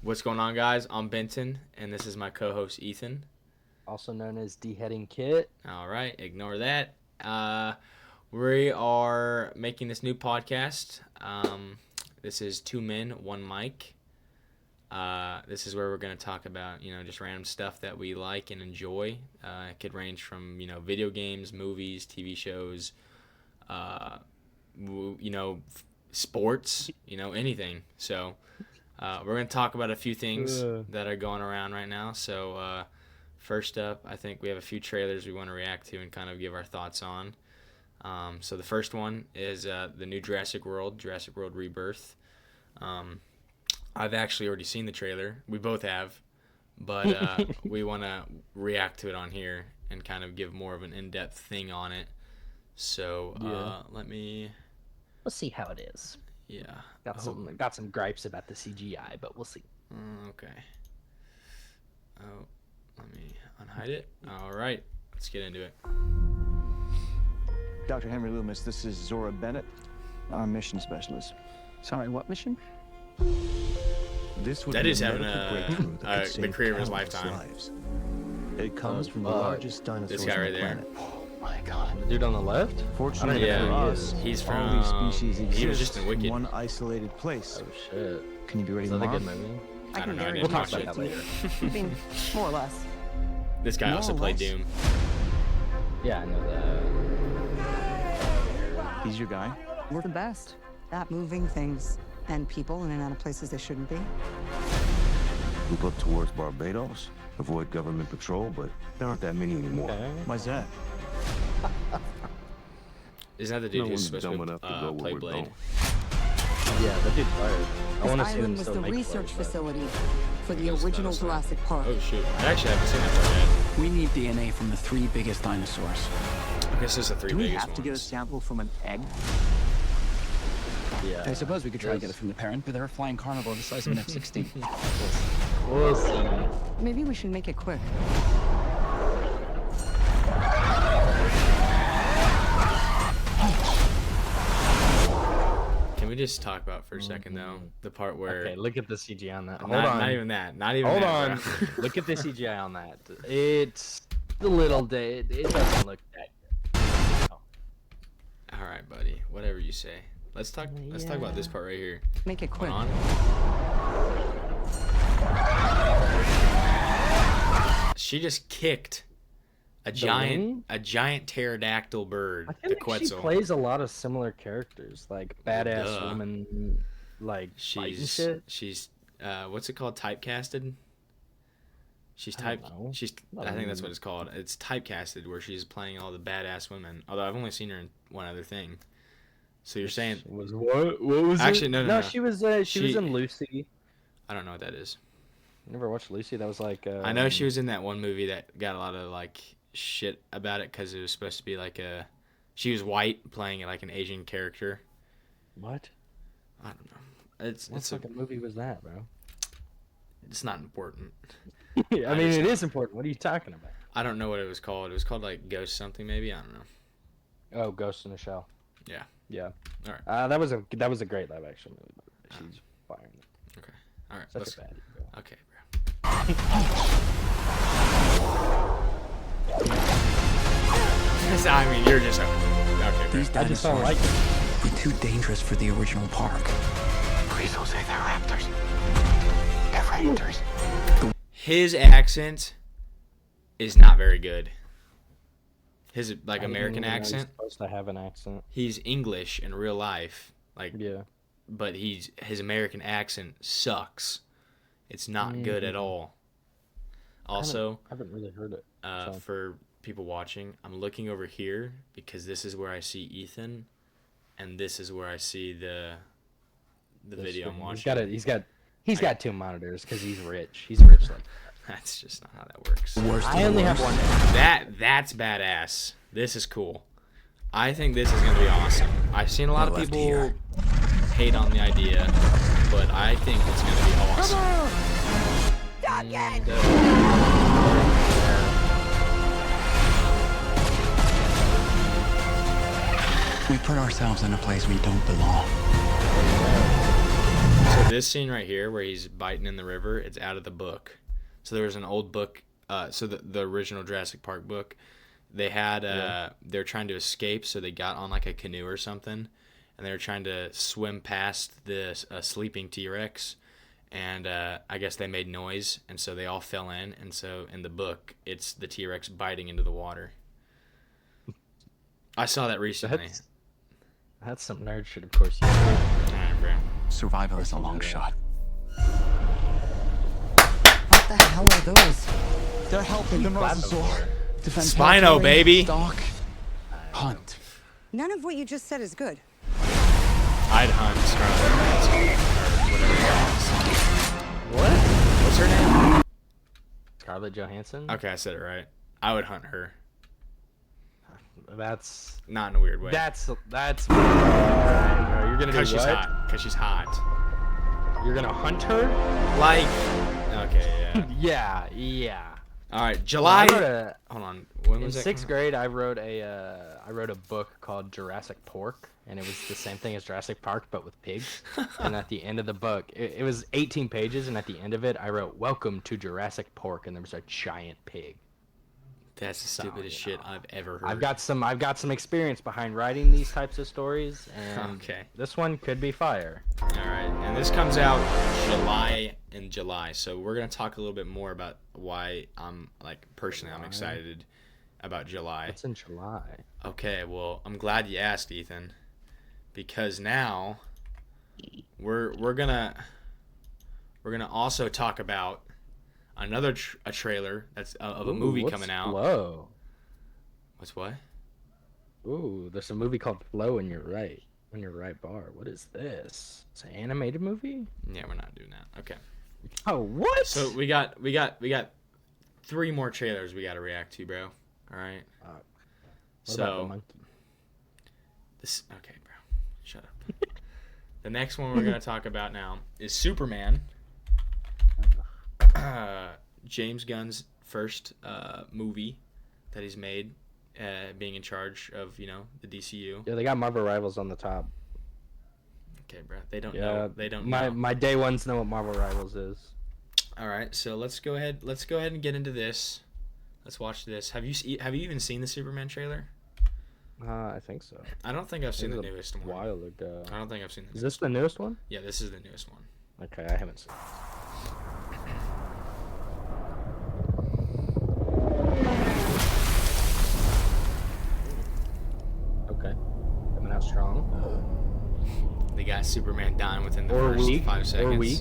What's going on, guys? I'm Benton, and this is my co-host Ethan. Also known as Deheading Kit. All right, ignore that. We are making this new podcast. This is two men, one mic. This is where we're going to talk about, just random stuff that we like and enjoy. It could range from, video games, movies, TV shows, sports, anything. So we're going to talk about a few things that are going around right now. So first up, I think we have a few trailers we want to react to and kind of give our thoughts on. So the first one is the new Jurassic World Rebirth. I've actually already seen the trailer. We both have, but we want to react to it on here and kind of give more of an in-depth thing on it. So We'll see how it is. Yeah. Got some gripes about the CGI, but we'll see. Okay. Oh, let me unhide it. All right, let's get into it. Dr. Henry Loomis, this is Zora Bennett, our mission specialist. Sorry, what mission? This would That be is a having medical breakthrough that could the save career of his countless lifetime. lives. It comes from the largest dinosaurs guy on right the there. planet. Oh my God! The dude on the left? Fortunately Yeah, for us, he's all these from- species he exist was just in Wicked. one isolated place. Oh shit. Can you be ready Is that a tomorrow? good movie? I don't know. I very didn't We'll watch talk it. about that later. I mean, more or less. This guy More also or played less. Doom. Yeah, I know that. He's your guy. We're the best at moving things and people in and out of places they shouldn't be. Move up towards Barbados, avoid government patrol, but there aren't that many anymore. Okay. Why's that? Isn't that the dude No who's one's supposed dumb to enough to go where play we're Blade? going. Yeah, that dude fired. I This want to see them island was still the make research Blade, but- facility for the Yes, original that's- Jurassic Park. Oh shoot! I actually haven't seen that part yet. We need DNA from the 3 biggest dinosaurs. I guess this is the three Do we biggest have to get a ones. sample from an egg? Yeah. I suppose we could try to get it from the parent, but they're a flying carnivore the size of an F-16. We'll see. Maybe we should make it quick. Can we just talk about for a second though the part where Okay, look at the CGI on that. Hold not, on. not even that, not even Hold that, on. bro. Look at the CGI on that. It's a little day. It doesn't look that good. All right, buddy. Whatever you say. Let's talk. Let's talk about this part right here. Make it quick. Hold on. She just kicked a wing? giant pterodactyl bird, I the feel like she Quetzal. plays a lot of similar characters, like badass Duh. woman, like fighting shit. She's what's it called? Typecasted. She's I don't type. know. She's. I think that's what it's called. It's typecasted, where she's playing all the badass women. Although I've only seen her in one other thing. So you're saying Was what? What was Actually, it? no. She was. She was in Lucy. I don't know what that is. You never watched Lucy? That was like. I know she was in that one movie that got a lot of like shit about it because it was supposed to be like a. She was white playing like an Asian character. What? I don't know. It's What fucking movie was that, bro? it's not important. I mean, it is important. What are you talking about? I don't know what it was called. It was called like Ghost something maybe. I don't know. Oh, Ghost in the Shell. Yeah. Yeah. All right. That was a great live action movie. She's firing it. All right. Such Let's, a baddie, bro. okay, bro. I mean, you're just okay. Bro. These I just don't dinosaurs like it. were too dangerous for the original park. Please don't say they're raptors. They're raptors. His accent is not very good. His like I didn't American even know he's accent. supposed to have an accent. He's English in real life, like, Yeah. but his American accent sucks. It's not good at all. Also, I haven't really heard it. so. for people watching, I'm looking over here because this is where I see Ethan, and this is where I see the video I'm He's watching. got got two monitors because he's rich. He's rich like That's just not how that works. Worst I of only the have worst. one. That's badass. This is cool. I think this is gonna be awesome. I've seen a lot of Left people here. hate on the idea, but I think it's gonna be awesome. We put ourselves in a place we don't belong. So So this scene right here, where he's biting in the river, it's out of the book. So there was an old book. So the original Jurassic Park book, they had they're trying to escape, so they got on like a canoe or something, and they were trying to swim past this sleeping T-Rex, and I guess they made noise, and so they all fell in, and so in the book, it's the T-Rex biting into the water. I saw that recently. That's some nerd shit, of course. You know. Alright, bro. Survival is a long shot. What the hell are those? They're helping the Mosasaur defend Spino, territory, baby. stalk, hunt. None of what you just said is good. I'd hunt Scarlett Johansson, or whatever it is. What? What's her name? Scarlett Johansson? Okay, I said it right. I would hunt her. That's Not in a weird way. that's You're gonna do Because she's what? hot. Because she's hot. You're gonna hunt her? Like, okay, yeah. Yeah. All right, I July. wrote a, Hold on. When in was that? sixth grade, I wrote a book called Jurassic Pork, and it was the same thing as Jurassic Park, but with pigs. And at the end of the book, it was 18 pages, and at the end of it, I wrote, "Welcome to Jurassic Pork," and there was a giant pig. That's the stupidest shit I've ever heard. I've got some experience behind writing these types of stories, and Okay. this one could be fire. All right, and this comes out in July, so we're gonna talk a little bit more about why I'm personally I'm excited about July. It's in July. Okay, well, I'm glad you asked, Ethan, because now we're gonna also talk about another a trailer that's of a movie what's coming out. Flow? What's what? Ooh, there's a movie called Flow in your right bar. What is this? It's an animated movie? Yeah, we're not doing that. Okay. Oh, what? So we got 3 more trailers we got to react to, bro. All right. What about the So monkey? okay, bro. Shut up. The next one we're gonna talk about now is Superman. James Gunn's first movie that he's made, being in charge of the DCU. Yeah, they got Marvel Rivals on the top. Okay, bro. They don't Yeah, know. They don't know. My day ones know what Marvel Rivals is. All right, so let's go ahead and get into this. Let's watch this. Have you even seen the Superman trailer? I think so. I don't think I've seen It the was a newest one. while ago. I don't think I've seen Is this. this the newest one? Yeah, this is the newest one. Okay, I haven't seen it. Okay. Coming out strong. They got Superman dying within the Or first weak. 5 seconds. Or weak.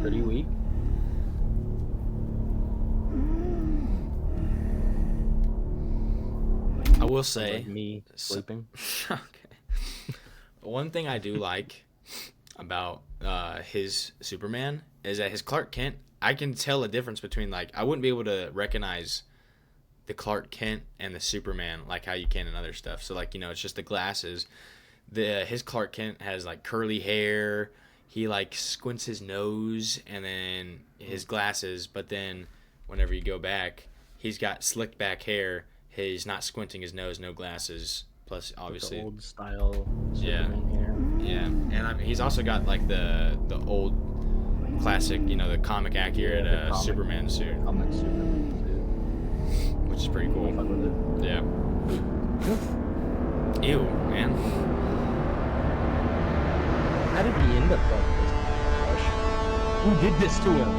Pretty weak. I will say, Like me sleeping. okay. One thing I do like about his Superman is that his Clark Kent, I can tell a difference between I wouldn't be able to recognize the Clark Kent and the Superman like how you can in other stuff. So it's just the glasses. His Clark Kent has curly hair. He squints his nose, and then his glasses. But then whenever you go back, he's got slicked back hair. He's not squinting his nose, no glasses. Plus, obviously, The old style Yeah. Superman hair. yeah. And he's also got the old classic, the comic accurate The comic. Superman suit, Comic Superman which is pretty suit. cool. Fuck with it. Yeah. Ew, man. How did he end up like this? Who did this to him?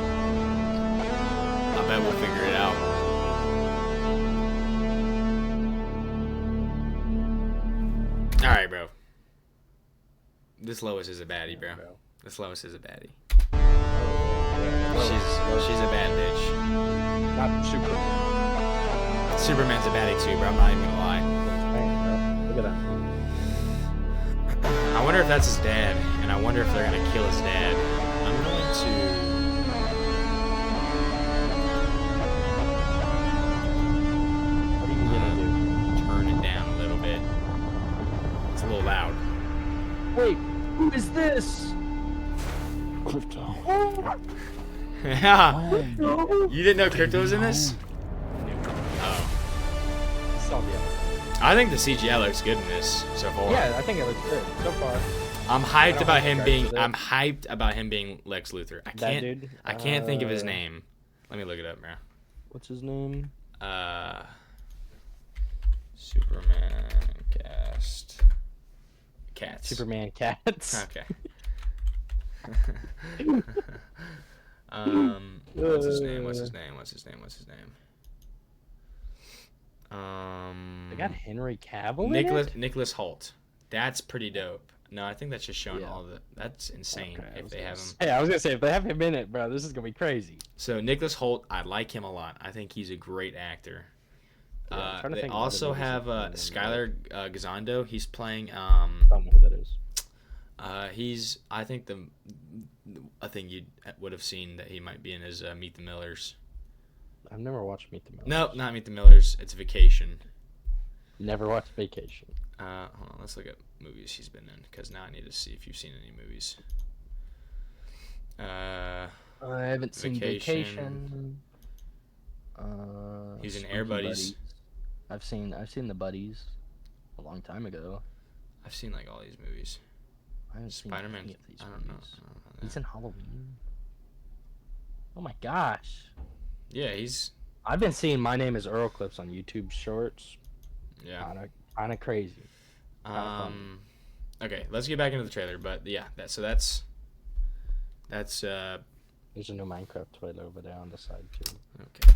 I bet we'll figure it out. All right, bro. This Lois is a baddie, bro. This Lois is a baddie. She's a bad bitch. Not Superman. Superman's a baddie too, bro. I'm not even gonna lie. Dang, bro. Look at that. I wonder if that's his dad, and I wonder if they're gonna kill his dad. I'm going to. What are you gonna do? Turn it down a little bit. It's a little loud. Wait, who is this? Crypto. Yeah. No. You didn't know Crypto was in this? Oh. Saw the other. I think the CGI looks good in this so far. Yeah, I think it looks good so far. I'm hyped don't about have him gripes being. with it. I'm hyped about him being Lex Luthor. That dude? I can't think of his name. Let me look it up, bro. What's his name? Superman cats. Superman Cats. Okay. What's his name? They got Henry Cavill. Nicholas Holt. That's pretty dope. No, I think that's just showing all the. That's insane if they have him. Hey, I was gonna say if they have him in it, bro, this is gonna be crazy. So Nicholas Holt, I like him a lot. I think he's a great actor. Yeah, I'm trying to They think of other also movies have he's been in. Skylar Gazondo. He's playing. Don't know who that is. He's. I think you would have seen that he might be in is Meet the Millers. I've never watched Meet the Millers. No, not Meet the Millers. It's Vacation. Never watched Vacation. Hold on, let's look at movies he's been in because now I need to see if you've seen any movies. I haven't seen Vacation. He's in Spooky Air Buddies. I've seen The Buddies a long time ago. I've seen like all these movies. I haven't seen Spider-Man. any of these I don't know. movies. He's in Halloween. Oh my gosh. Yeah, he's. I've been seeing My Name Is Earl clips on YouTube Shorts. Yeah. Kind of crazy. Okay, let's get back into the trailer. But yeah, that's There's a new Minecraft trailer over there on the side too. okay.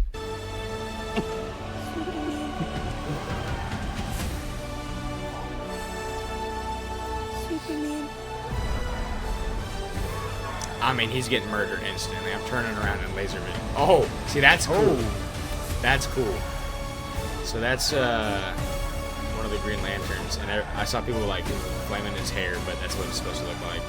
Superman. I mean, he's getting murdered instantly. I'm turning around in laser vision. Oh, see, that's cool. That's cool. So that's one of the Green Lanterns, and I saw people like flaming his hair, but that's what it's supposed to look like.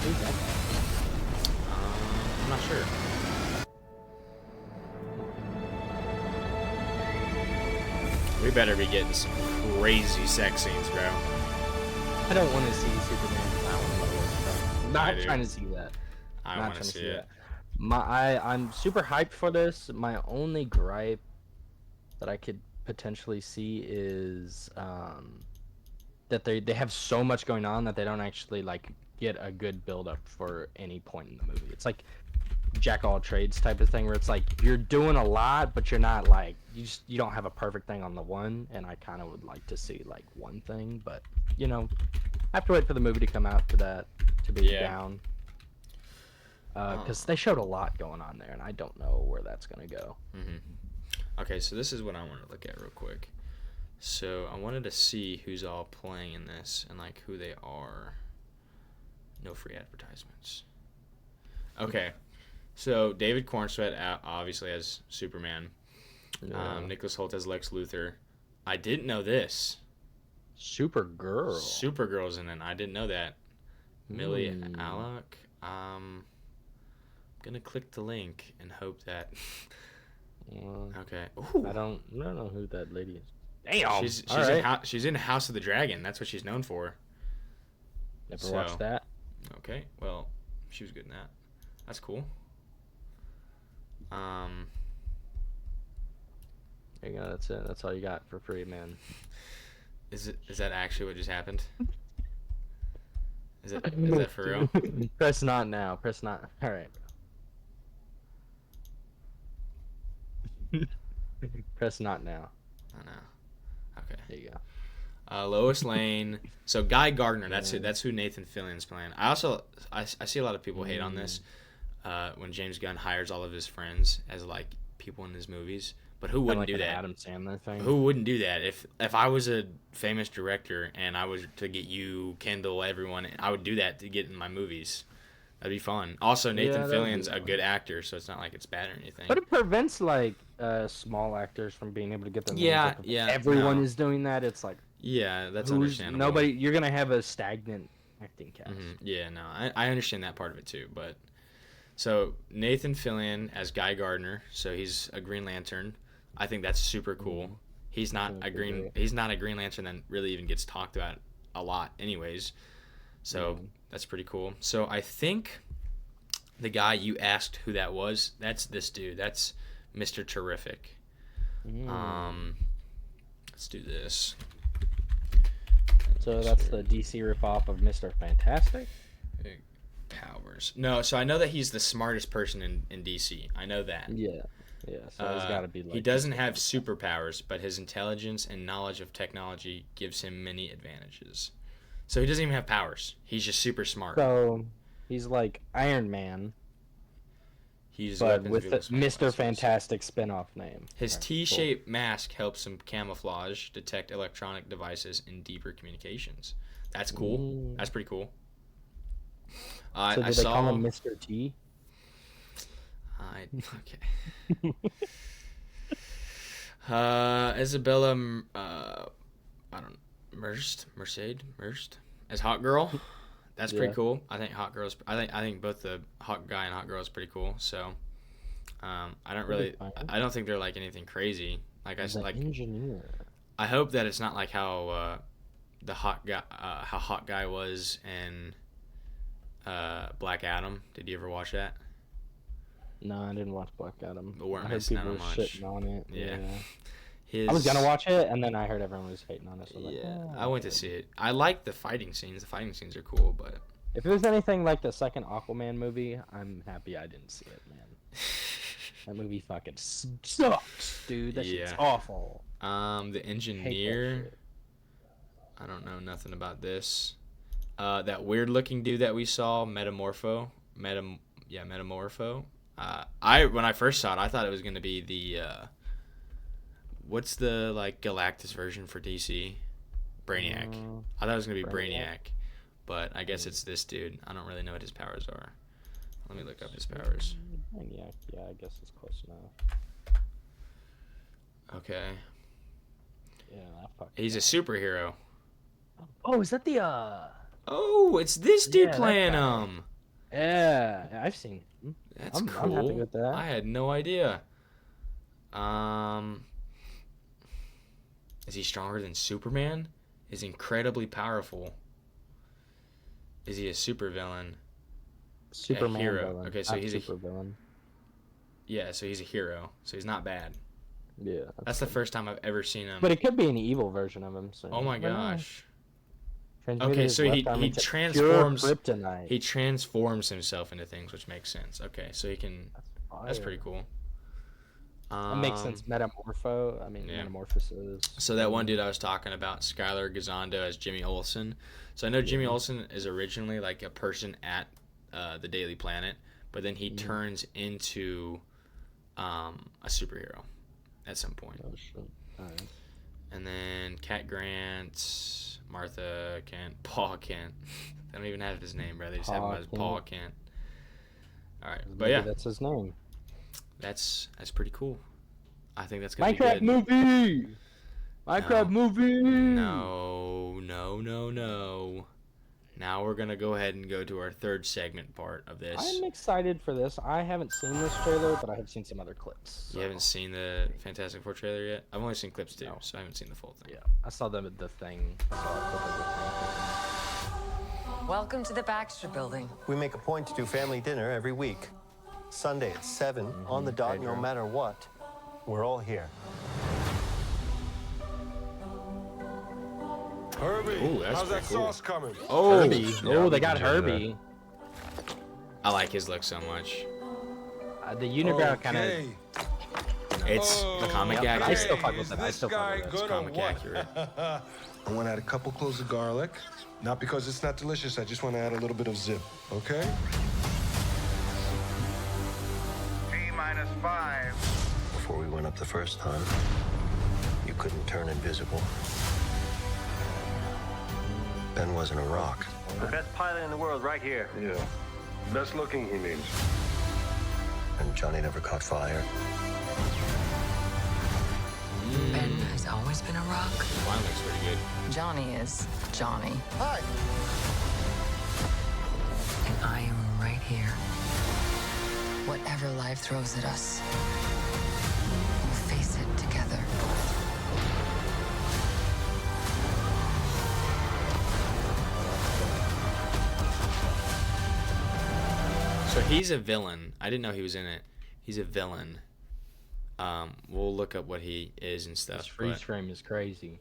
Who's that? I'm not sure. We better be getting some crazy sex scenes, bro. I don't want to see Superman. I want to know what's I Not do. trying to see that. I Not want trying to see it. I'm super hyped for this. My only gripe that I could potentially see is that they have so much going on that they don't actually like get a good build up for any point in the movie. It's like jack all trades type of thing where it's like you're doing a lot but you're not like you don't have a perfect thing on the one, and I kind of would like to see like one thing, but you know, I have to wait for the movie to come out for that to be down. Because they showed a lot going on there, and I don't know where that's gonna go. Okay, so this is what I want to look at real quick. So I wanted to see who's all playing in this and like who they are. No free advertisements. Okay, so David Cornsweet obviously as Superman. Nicholas Hoult as Lex Luthor. I didn't know this. Supergirl. Supergirl's in it. I didn't know that. Millie Alec. Gonna click the link and hope that. Okay. Ooh. I don't know who that lady is. Damn. She's in House of the Dragon. That's what she's known for. Never watched that. Okay. Well, she was good in that. That's cool. There you go. That's it. That's all you got for free, man. Is that actually what just happened? Is that for real? Press not now. Press not. All right. Press not now. Oh no. Okay. There you go. Lois Lane. So Guy Gardner. That's who Nathan Fillion's playing. I see a lot of people hate on this when James Gunn hires all of his friends as like people in his movies. But who wouldn't like do an that? Adam Sandler thing. Who wouldn't do that? If I was a famous director and I was to get you, Kendall, everyone, I would do that to get in my movies. That'd be fun. Also, Nathan Fillion's a good actor, so it's not like it's bad or anything. But it prevents like small actors from being able to get their Yeah, names up. If yeah, everyone no. is doing that. It's like Yeah, that's understandable. Nobody. You're gonna have a stagnant acting cast. Yeah, no, I understand that part of it too. But so Nathan Fillion as Guy Gardner, so he's a Green Lantern. I think that's super cool. He's not a Green Lantern that really even gets talked about a lot, anyways. So that's pretty cool. So I think the guy you asked who that was, that's this dude. That's Mr. Terrific. Let's do this. So that's the DC ripoff of Mr. Fantastic? Powers. No, so I know that he's the smartest person in DC. I know that. Yeah. Yeah, so he's got to be like... He doesn't have superpowers, but his intelligence and knowledge of technology gives him many advantages. So he doesn't even have powers. He's just super smart. So he's like Iron Man, He's but weapons with of the mass Mr. weapons. Fantastic spin-off name. His Alright, T-shaped mask helps him camouflage, detect electronic devices, and deeper communications. That's cool. That's pretty cool. So do I they saw call him Mr. T? Okay. Isabella, I don't Merced as Hawk Girl. That's pretty Yeah. cool. I think Hawk Girl's. I think both the Hawk Guy and Hawk Girl is pretty cool. So, I don't That'd be really. fine. I don't think they're like anything crazy. Like I The said, like engineer. I hope that it's not like how the Hawk Guy, how Hawk Guy was in Black Adam. Did you ever watch that? No, I didn't watch Black Adam. But weren't I heard missing out people on were much. shitting on it. Yeah. I was gonna watch it, and then I heard everyone was hating on it. So I was like, Yeah, "Oh, I went to okay." see it. I like the fighting scenes. The fighting scenes are cool, but If it was anything like the second Aquaman movie, I'm happy I didn't see it, man. That movie fucking sucks, dude. That shit's Yeah. awful. the I hate that engineer. shit. I don't know nothing about this. That weird looking dude that we saw, Metamorpho. Metamorpho. When I first saw it, I thought it was gonna be the what's the like Galactus version for DC? Brainiac. I thought it was gonna be Brainiac, but I guess it's this dude. I don't really know what his powers are. Let me look up his powers. Yeah, I guess it's close enough. Okay, Yeah, that fucking. he's a superhero. Oh, is that the Oh, it's this dude Yeah, that playing guy. him. Yeah, I've seen him. That's I'm cool. happy with that. I had no idea. Is he stronger than Superman? Is incredibly powerful. Is he a supervillain? Superman hero. villain. Okay, so not he's a- super villain. Yeah, so he's a hero. So he's not bad. Yeah. That's the first time I've ever seen him. But it could be an evil version of him. So Oh my you never know. gosh. Transmuted Okay, his so he left arm into transforms. pure kryptonite. He transforms himself into things, which makes sense. Okay, so he can. That's pretty cool. That makes sense. Metamorpho. I mean, yeah. metamorphosis. So that one dude I was talking about, Skylar Gizondo as Jimmy Olsen. So I know Jimmy Olsen is originally like a person at the Daily Planet, but then he turns into a superhero at some point. Oh shit. All right. And then Cat Grant, Martha Kent, Paul Kent. They don't even have his name, bro. They just have him Paul as Kent. Paul Kent. All right, but Maybe yeah, that's his name. that's pretty cool. I think that's gonna be Minecraft good. movie. Minecraft movie. No. Now we're gonna go ahead and go to our third segment part of this. I'm excited for this. I haven't seen this trailer, but I have seen some other clips. You haven't seen the Fantastic Four trailer yet? I've only seen clips too, No. so I haven't seen the full thing. Yeah, I saw the thing. I saw a clip of the thing. Welcome to the Baxter Building. We make a point to do family dinner every week. Sunday at 7 on the dot, no matter what. We're all here. Herbie, Ooh, that's how's that pretty cool. sauce coming? Oh, Herbie. yeah, Oh, we they can got enjoy that. Herbie. I like his look so much. The unibrow kind of. Okay. It's the comic Yeah, I accurate. still fuck Is with it. I this still fuck guy with it. It's good or comic what? accurate. I want to add a couple cloves of garlic. Not because it's not delicious, I just want to add a little bit of zip, okay? T-5. Before we went up the first time, you couldn't turn invisible. Ben wasn't a rock. The best pilot in the world right here. Yeah. Best looking, he means. And Johnny never caught fire. Ben has always been a rock. Mine looks pretty good. Johnny is Johnny. Hi. And I am right here. Whatever life throws at us, we'll face it together. So he's a villain. I didn't know he was in it. He's a villain. We'll look up what he is and stuff. This freeze but- frame is crazy.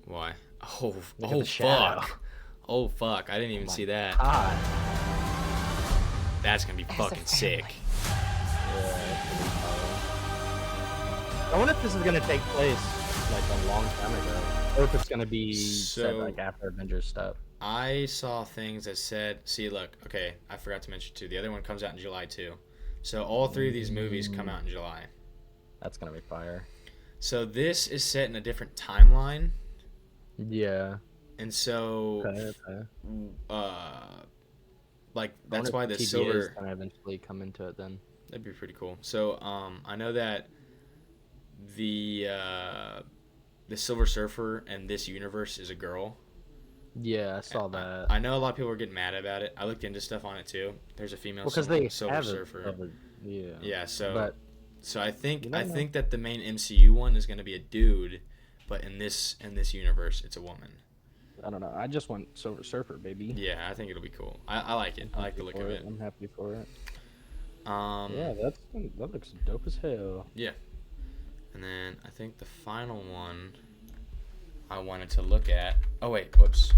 Why? Look at Oh the shadow. fuck! Oh fuck! I didn't even see that. God. That's gonna be fucking sick. I wonder if this is gonna take place like a long time ago, or if it's gonna be set So- like after Avengers stuff. I saw things that said, see, look, okay, I forgot to mention too. The other one comes out in July too. So all 3 of these movies come out in July. That's gonna be fire. So this is set in a different timeline, Yeah. and so Okay. like I that's wonder why if the TVA is silver gonna eventually come into it then. that'd be pretty cool. So I know that the Silver Surfer in this universe is a girl. Yeah, I saw that. I know a lot of people were getting mad about it. I looked into stuff on it too. There's a female Because they Silver have Surfer. Yeah. Yeah, so But I think You don't know. think that the main MCU one is going to be a dude, but in this universe it's a woman. I don't know. I just want Silver Surfer, baby. Yeah, I think it'll be cool. I like it. I like the look of it. I'm happy for it. Yeah, that looks dope as hell. Yeah. And then I think the final one I wanted to look at. Oh wait, whoops.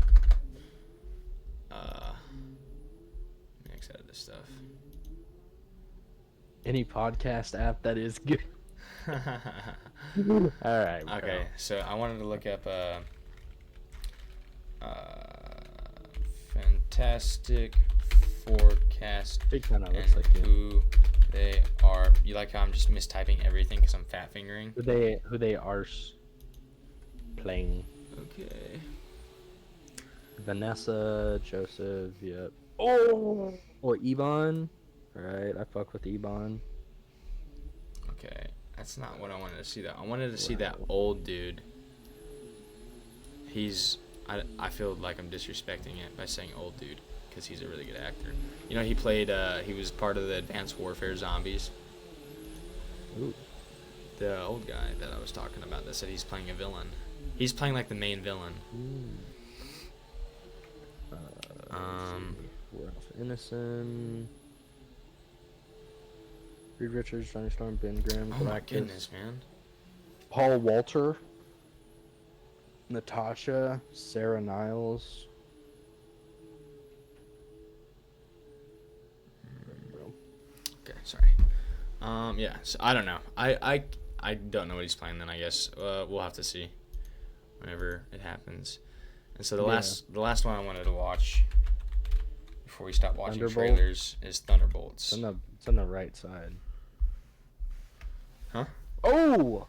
Let me X out of this stuff. Any podcast app that is good. All right. Bro. Okay, so I wanted to look up Fantastic Forecast It kind of and looks like it. who they are. You like how I'm just mistyping everything because I'm fat fingering? Who they are playing. Okay. Vanessa, Joseph, yep. Oh, or Ebon. Right, I fuck with Ebon. Okay, that's not what I wanted to see. Though I wanted to see that old dude. I feel like I'm disrespecting it by saying old dude because he's a really good actor. You know, he was part of the Advanced Warfare Zombies. Ooh. The old guy that I was talking about that said he's playing a villain. He's playing like the main villain. Ralph Innocent. Reed Richards, Johnny Storm, Ben Grimm, Oh my Galactus, goodness, man. Paul Walter, Natasha, Sarah Niles. Okay, sorry. Yeah, so I don't know. I don't know what he's playing then, I guess. We'll have to see whenever it happens. And so the last one I wanted to watch before we stop watching Thunderbolt? trailers is Thunderbolts. It's on the right side. Huh? Oh!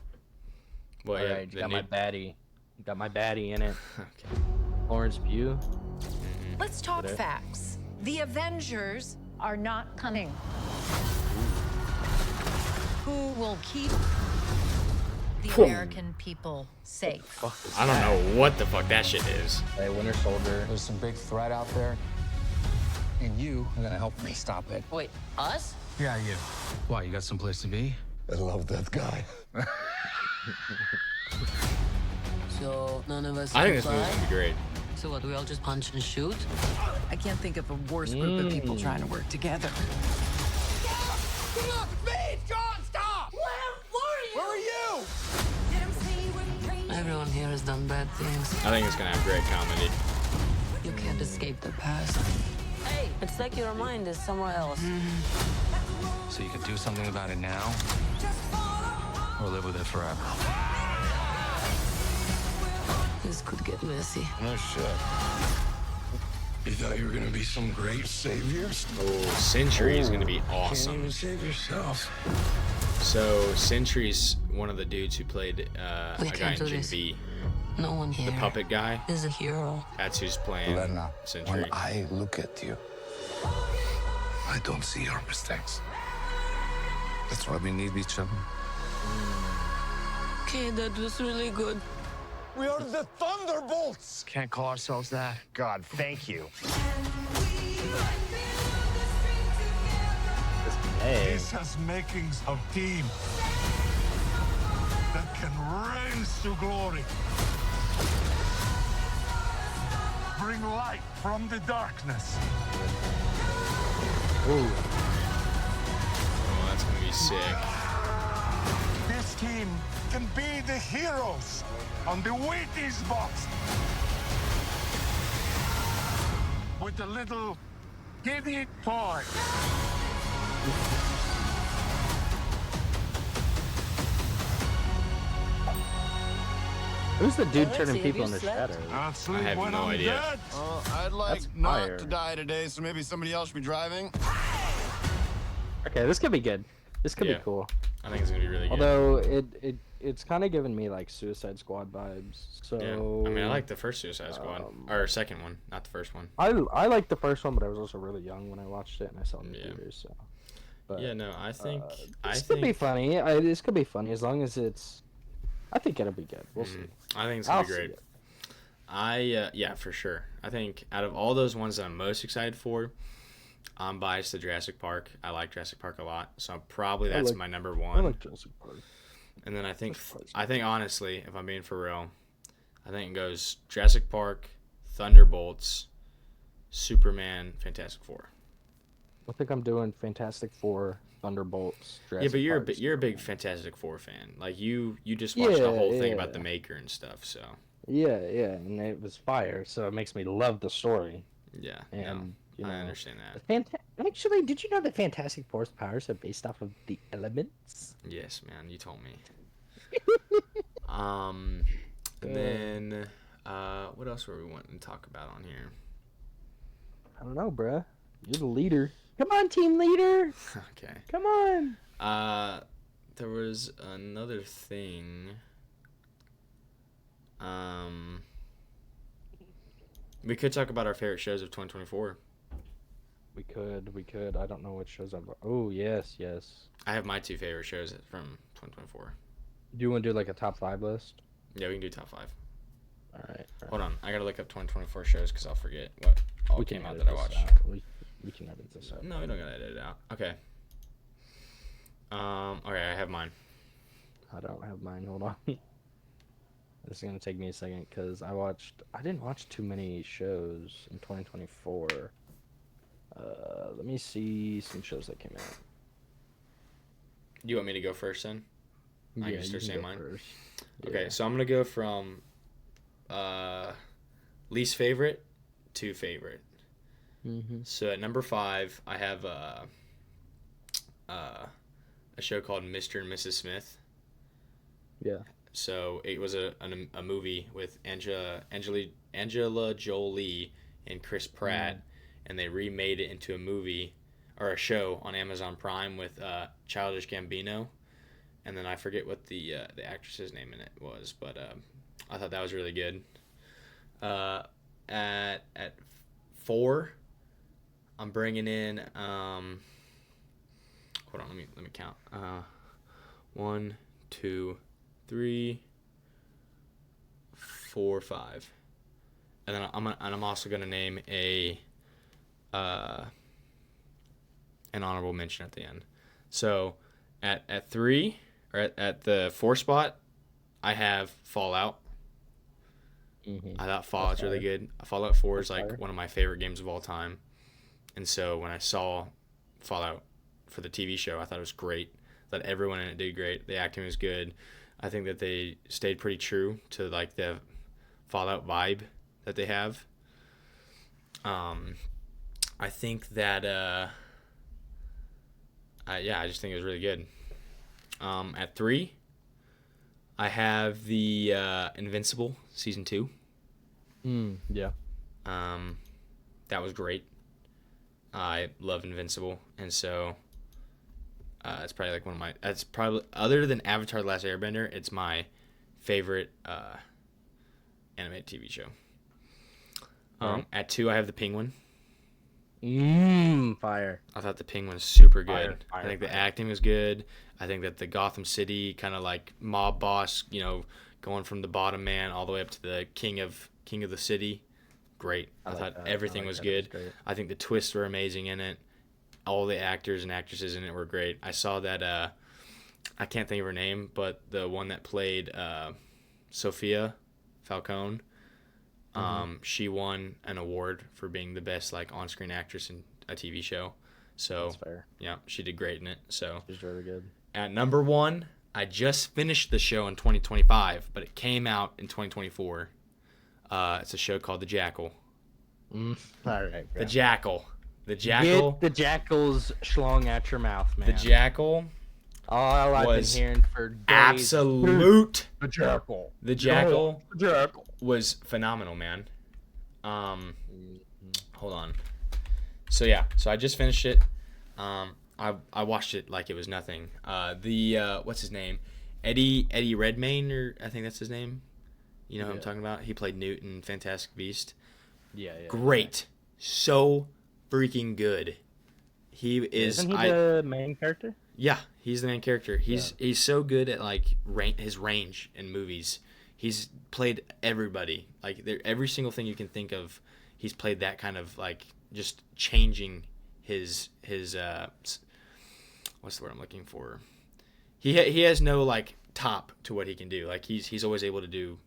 Well, yeah, Alright, the got new- my baddie. Got my baddie in it. Okay. Lawrence Pugh. Let's talk Okay. facts. The Avengers are not coming. Who will keep the American people safe? I don't know what the fuck that shit is. Hey, Winter Soldier. There's some big threat out there, and you are gonna help me stop it. Wait, us? Yeah, you. Why, you got someplace to be? I love that guy. So none of us I think this movie's gonna be great. So what, we all just punch and shoot? I can't think of a worse group of people trying to work together. Everyone here has done bad things. I think it's gonna have great comedy. You can't escape the past. Hey, it's like your mind is somewhere else. So you can do something about it now, or live with it forever. This could get messy. No shit. You thought you were gonna be some great savior? Oh, Sentry is gonna be Can't awesome. even save yourself. So Sentry's one of the dudes who played a We guy can't in do Gen this. V, No one here the puppet guy. is a hero. That's who's playing Lena, Sentry. when I look at you, I don't see your mistakes. That's why we need each other. Okay, that was really good. We are the Thunderbolts! Can't call ourselves that. God, thank you. Hey. This has makings of team that can rise to glory. Bring light from the darkness. Oh, that's gonna be sick. This team can be the heroes on the Wheaties box. With a little giddy toy. Who's the dude turning people into shadows? I'll sleep I have when no I'm idea. dead. I'd like That's not fire. to die today, so maybe somebody else should be driving. Okay, this could be good. This could Yeah. be cool. I think it's gonna be really good. Although it's kind of giving me like Suicide Squad vibes. So Yeah. I mean, I like the first Suicide Squad, or second one, not the first one. I like the first one, but I was also really young when I watched it, and I saw it in the theaters. So, but Yeah, no, I think this could be funny. This could be funny as long as it's. I think it'll be good. We'll see. I think it's gonna I'll be see great. it. Yeah, for sure. I think out of all those ones that I'm most excited for, I'm biased to Jurassic Park. I like Jurassic Park a lot, so probably that's my number one. I like Jurassic Park. And then I think honestly, if I'm being for real, I think it goes Jurassic Park, Thunderbolts, Superman, Fantastic Four. I think I'm doing Fantastic Four, Thunderbolts. Jurassic Yeah, but Park, you're a big Fantastic Four fan. Like you just watched the whole thing about the yeah. maker and stuff. So Yeah, and it was fire, so it makes me love the story. yeah, And you know, I understand that. Actually, did you know that Fantastic Four's powers are based off of the elements? Yes, man, you told me. And then what else were we wanting to talk about on here? I don't know, bruh. You're the leader. Come on, team leader. Okay. Come on. There was another thing. We could talk about our favorite shows of 2024. We could. I don't know what shows I've. Oh, yes. I have my two favorite shows from 2024. Do you want to do like a top 5 list? Yeah, we can do top 5. All right. Hold on, I gotta look up 2024 shows because I'll forget what all We came can out edit that I this watched. out. We can edit this out. No, we don't gotta edit it out. Okay. Okay, I have mine. I don't have mine. Hold on. This is gonna take me a second because I didn't watch too many shows in 2024. Let me see some shows that came out. Do you want me to go first then? I Yeah, can start you saying go mine. first. Okay, Yeah. so I'm gonna go from least favorite to favorite. Mm-hmm. So at number 5, I have a show called Mr. and Mrs. Smith. Yeah. So it was a movie with Angela Jolie and Chris Pratt, and they remade it into a movie or a show on Amazon Prime with Childish Gambino, and then I forget what the actress's name in it was, but I thought that was really good. At 4, I'm bringing in hold on, let me count. 1, 2, 3, 4, 5, and then I'm also gonna name an honorable mention at the end. So at 3 or at the 4 spot, I have Fallout. Mm-hmm. I thought Fallout's really good. Fallout 4 is That's like fire. one of my favorite games of all time, and so when I saw Fallout for the TV show, I thought it was great. I thought everyone in it did great. The acting was good. I think that they stayed pretty true to like the Fallout vibe that they have. I think that I just think it was really good. At 3, I have the Invincible season 2. Yeah. That was great. I love Invincible, and so it's probably like one of my. That's probably, other than Avatar: The Last Airbender, it's my favorite animated TV show. At 2, I have the Penguin. Fire. I thought the Penguin was super good. Fire, I think the fire. acting was good. I think that the Gotham City kind of like mob boss, going from the bottom man all the way up to the king of the city, great. I like thought that. everything I like was that. It was good. great. I think the twists were amazing in it. All the actors and actresses in it were great. I saw that I can't think of her name, but the one that played Sophia Falcone, she won an award for being the best like on-screen actress in a TV show. So That's fair. yeah, she did great in it. So She's really good. at number 1, I just finished the show in 2025, but it came out in 2024. It's a show called The Jackal. All right, bro. The Jackal. The Jackal. Get the Jackal's schlong at your mouth, man. The Jackal. All I've been was hearing for days. Absolute. The Jackal. The Jackal The Jackal. was phenomenal, man. Hold on. So yeah, so I just finished it. I watched it like it was nothing. What's his name? Eddie Redmayne, or I think that's his name. You know who I'm talking about? He played Newt in Fantastic Beast. Yeah. Great. So freaking good. He is. Isn't he the main character? Yeah, he's the main character. He's so good at like his range in movies. He's played everybody. Like every single thing you can think of, he's played that kind of like just changing his what's the word I'm looking for? He has no like top to what he can do. Like he's always able to do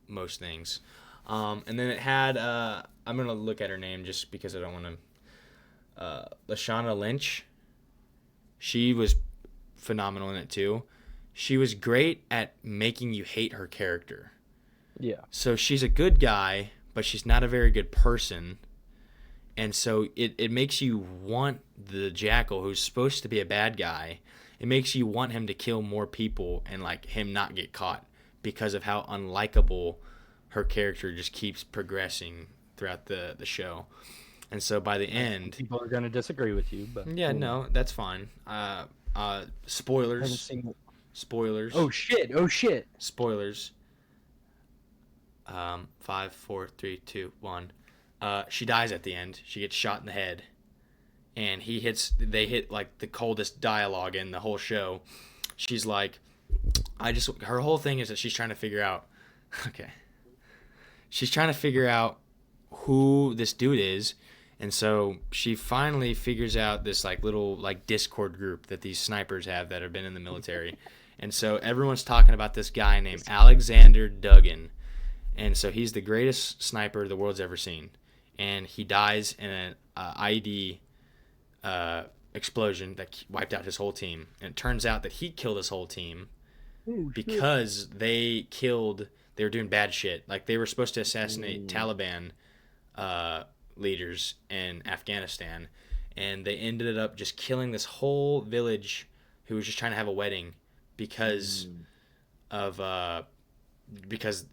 most things. And then it had I'm gonna look at her name just because I don't want to. Lashana Lynch. She was phenomenal in it too. She was great at making you hate her character. Yeah. So she's a good guy, but she's not a very good person. And so it makes you want the Jackal, who's supposed to be a bad guy, it makes you want him to kill more people and like him not get caught because of how unlikable her character just keeps progressing throughout the show. And so by the end, people are going to disagree with you, but yeah, no, that's fine. Spoilers. Spoilers. Oh shit. Spoilers. 5, 4, 3, 2, 1. She dies at the end. She gets shot in the head. And they hit like the coldest dialogue in the whole show. She's like, her whole thing is that she's trying to figure out, she's trying to figure out who this dude is. And so she finally figures out this like little like Discord group that these snipers have that have been in the military. And so everyone's talking about this guy named Alexander Duggan. And so he's the greatest sniper the world's ever seen. And he dies in an IED explosion that wiped out his whole team. And it turns out that he killed his whole team because they were doing bad shit. Like they were supposed to assassinate Taliban leaders in Afghanistan, and they ended up just killing this whole village who was just trying to have a wedding because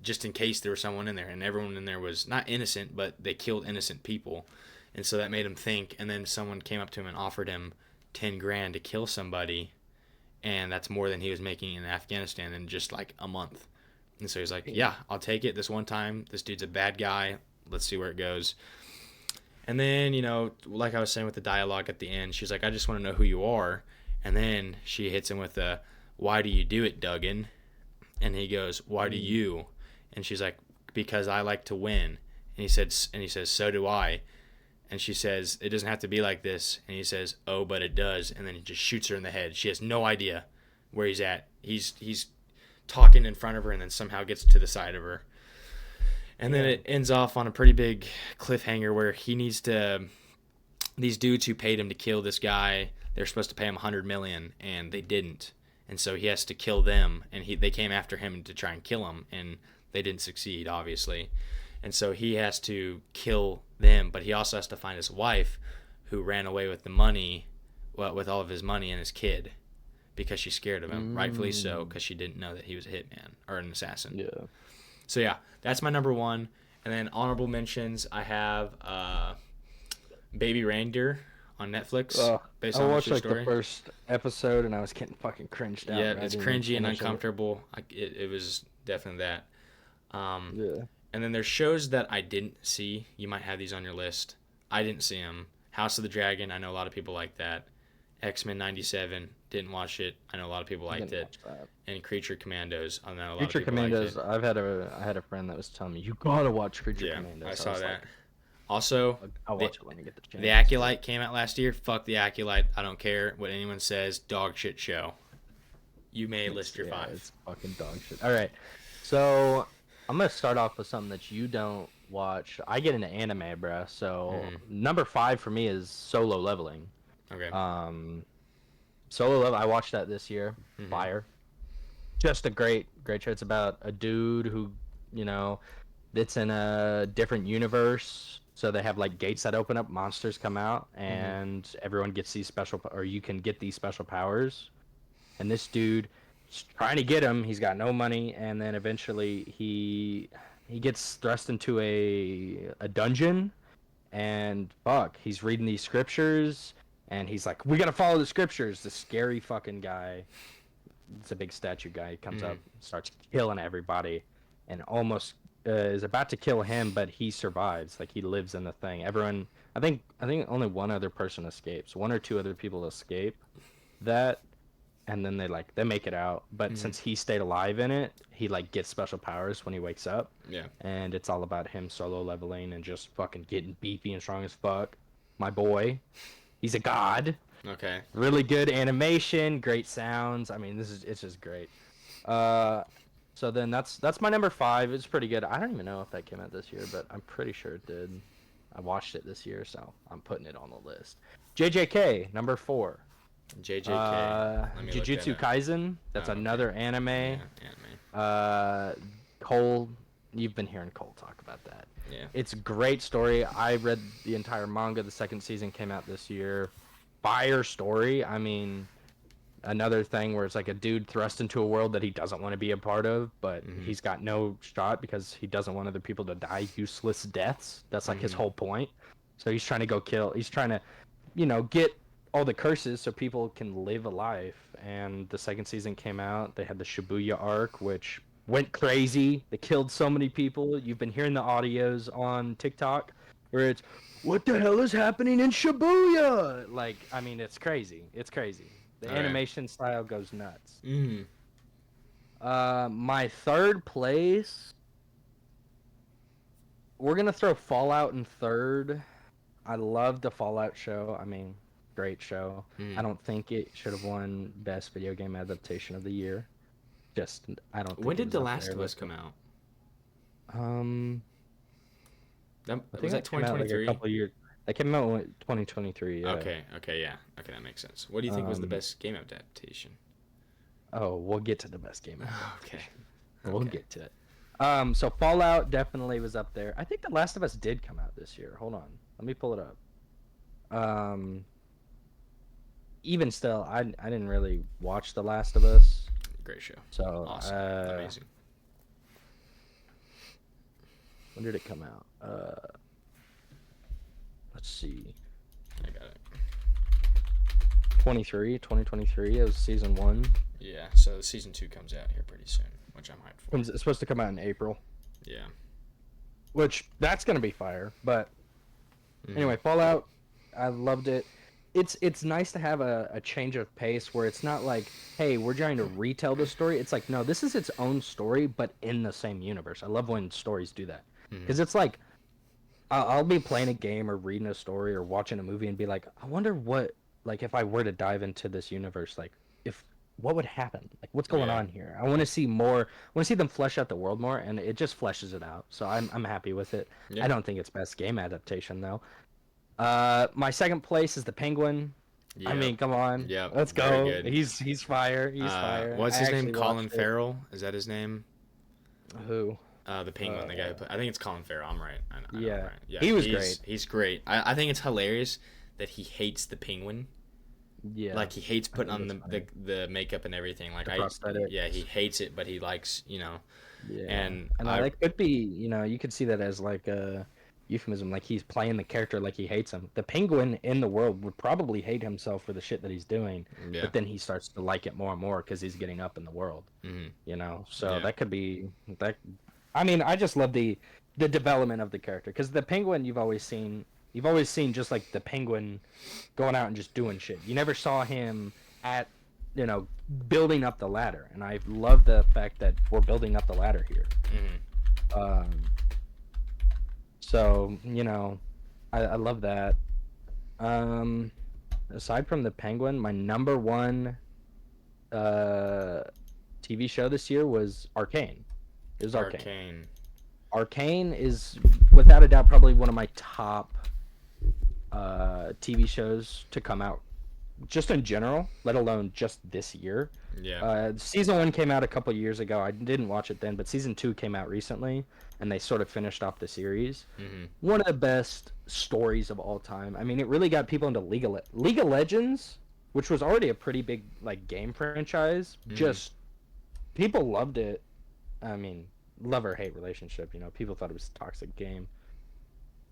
just in case there was someone in there, and everyone in there was not innocent, but they killed innocent people. And so that made him think, and then someone came up to him and offered him 10 grand to kill somebody, and that's more than he was making in Afghanistan in just like a month. And so he's like, yeah, I'll take it this one time. This dude's a bad guy. Let's see where it goes. And then, you know, like I was saying with the dialogue at the end, she's like, I just want to know who you are. And then she hits him with a, why do you do it, Duggan? And he goes, why do you? And she's like, because I like to win. And he says, so do I. And she says, it doesn't have to be like this. And he says, oh, but it does. And then he just shoots her in the head. She has no idea where he's at. He's talking in front of her and then somehow gets to the side of her. And then it ends off on a pretty big cliffhanger where he needs to, these dudes who paid him to kill this guy, they're supposed to pay him $100 million, and they didn't. And so he has to kill them, and they came after him to try and kill him, and they didn't succeed, obviously. And so he has to kill them, but he also has to find his wife, who ran away with the money, with all of his money and his kid, because she's scared of him, rightfully so, because she didn't know that he was a hitman or an assassin. Yeah. So yeah, that's my number one. And then honorable mentions, I have Baby Reindeer on Netflix. Based on I watched like story. the first episode and I was getting fucking cringed out. Yeah, it's cringy and uncomfortable. It was definitely that. Yeah. And then there's shows that I didn't see. You might have these on your list. I didn't see them. House of the Dragon, I know a lot of people like that. X-Men 97, didn't watch it. I know a lot of people liked it. And Creature Commandos, I know a lot of people Commandos, liked it. I had a friend that was telling me, you gotta watch Creature Commandos. I saw that. Like, also, I'll watch it when I get the chance. The Acolyte came out last year. Fuck The Acolyte. I don't care what anyone says. Dog shit show. You may list your 5. It's fucking dog shit. All right. So, I'm going to start off with something that you don't watch. I get into anime, bruh. So, number 5 for me is Solo Leveling. Okay. Solo Leveling, I watched that this year. Fire. just a great show. It's about a dude who, you know, that's in a different universe. So they have like gates that open up, monsters come out, and everyone gets these or you can get these special powers. And this dude is trying to get him. He's got no money, and then eventually he gets thrust into a dungeon, and he's reading these scriptures, and he's like, "We gotta follow the scriptures." The scary fucking guy, it's a big statue guy, comes up, starts killing everybody, and almost is about to kill him, but he survives. Like, he lives in the thing. Everyone, I think only one other person escapes. One or two other people escape that, and then they make it out. But since he stayed alive in it, he like gets special powers when he wakes up. Yeah. And it's all about him solo leveling and just fucking getting beefy and strong as fuck. My boy, he's a god. Okay. Really good animation, great sounds. I mean, it's just great. So then that's my number 5. It's pretty good. I don't even know if that came out this year, but I'm pretty sure it did. I watched it this year, so I'm putting it on the list. JJK, number 4. JJK. Jujutsu Kaisen. That's another anime. Yeah, anime. Cole, you've been hearing Cole talk about that. Yeah. It's a great story. I read the entire manga. The second season came out this year. Fire story. I mean, another thing where it's like a dude thrust into a world that he doesn't want to be a part of, but he's got no shot because he doesn't want other people to die useless deaths. That's like his whole point. So he's trying to go kill. He's trying to, get all the curses so people can live a life. And the second season came out. They had the Shibuya arc, which went crazy. They killed so many people. You've been hearing the audios on TikTok where it's, "What the hell is happening in Shibuya?" Like, I mean, it's crazy. It's crazy. The animation style goes nuts. My third place, we're gonna throw Fallout in third. I love the Fallout show. I mean, great show. I don't think it should have won Best Video Game Adaptation of the Year. I don't think When did The Last of Us come out? Was that 2023? A couple of years. That came out in 2023. Yeah. Okay, yeah. Okay, that makes sense. What do you think was the best game adaptation? Oh, we'll get to the best game adaptation. Okay. We'll get to it. So Fallout definitely was up there. I think The Last of Us did come out this year. Hold on. Let me pull it up. Even still, I didn't really watch The Last of Us. Great show. So awesome. Amazing. When did it come out? Let's see. I got it. 2023. It was season 1. Yeah, so season 2 comes out here pretty soon, which I'm hyped for. It's supposed to come out in April. Yeah. Which, that's gonna be fire. But anyway, Fallout, I loved it. It's nice to have a change of pace where it's not like, hey, we're trying to retell the story. It's like, no, this is its own story, but in the same universe. I love when stories do that. Because it's like, I'll be playing a game or reading a story or watching a movie and be like, I wonder what, like, if I were to dive into this universe, like, what would happen? Like, what's going on here? I want to see more. I want to see them flesh out the world more, and it just fleshes it out. So I'm happy with it. Yeah. I don't think it's best game adaptation, though. My second place is The Penguin. Yep. I mean, come on. Yeah. Let's go. Good. He's fire. He's fire. What's his name? Colin Farrell? Is that his name? Who? The Penguin, the guy who put, I think it's Colin Farrell. I'm right. I know, yeah. Right. Yeah. He was great. He's great. I think it's hilarious that he hates the Penguin. Yeah. Like, he hates putting on the makeup and everything. Like, he hates it, but he likes, Yeah. And that could be, you could see that as like a euphemism, like he's playing the character like he hates him. The Penguin in the world would probably hate himself for the shit that he's doing, but then he starts to like it more and more because he's getting up in the world. So that could be that. I mean, I just love the development of the character, because the Penguin you've always seen just like the Penguin going out and just doing shit. You never saw him at building up the ladder, and I love the fact that we're building up the ladder here. So, I love that. Aside from the Penguin, my number one TV show this year was Arcane. It was Arcane. Arcane is, without a doubt, probably one of my top TV shows to come out just in general, let alone just this year. Yeah. Season 1 came out a couple years ago. I didn't watch it then, but season 2 came out recently, and they sort of finished off the series. One of the best stories of all time. I mean, it really got people into League of Legends, which was already a pretty big like game franchise. Just people loved it. I mean, love or hate relationship. You know, people thought it was a toxic game,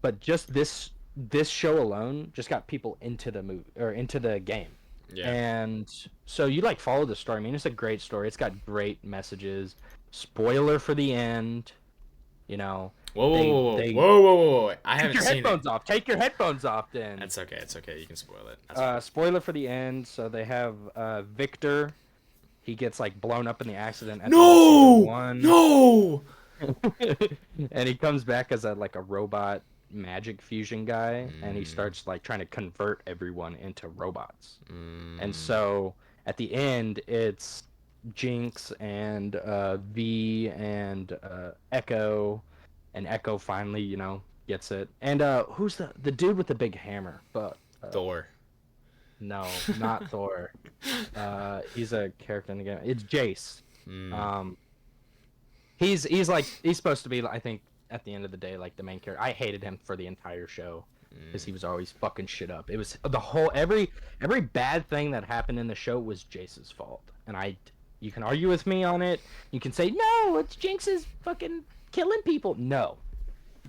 but just this show alone just got people into the movie or into the game. Yeah. And so you like follow the story. I mean, it's a great story. It's got great messages. Spoiler for the end. You know. Whoa! I haven't seen it. Take your headphones off. Then. That's okay. It's okay. You can spoil it. That's spoiler for the end. So they have Victor. He gets like blown up in the accident. At No. And he comes back as a robot magic fusion guy, and he starts like trying to convert everyone into robots. And so at the end, it's Jinx and V and Echo, and Echo finally, you know, gets it. And who's the dude with the big hammer? But Thor. No, not Thor. He's a character in the game. It's Jace. He's supposed to be, I think, at the end of the day, like the main character. I hated him for the entire show because he was always fucking shit up. It was the whole every bad thing that happened in the show was Jace's fault. And you can argue with me on it. You can say no, it's Jinx's fucking killing people. No,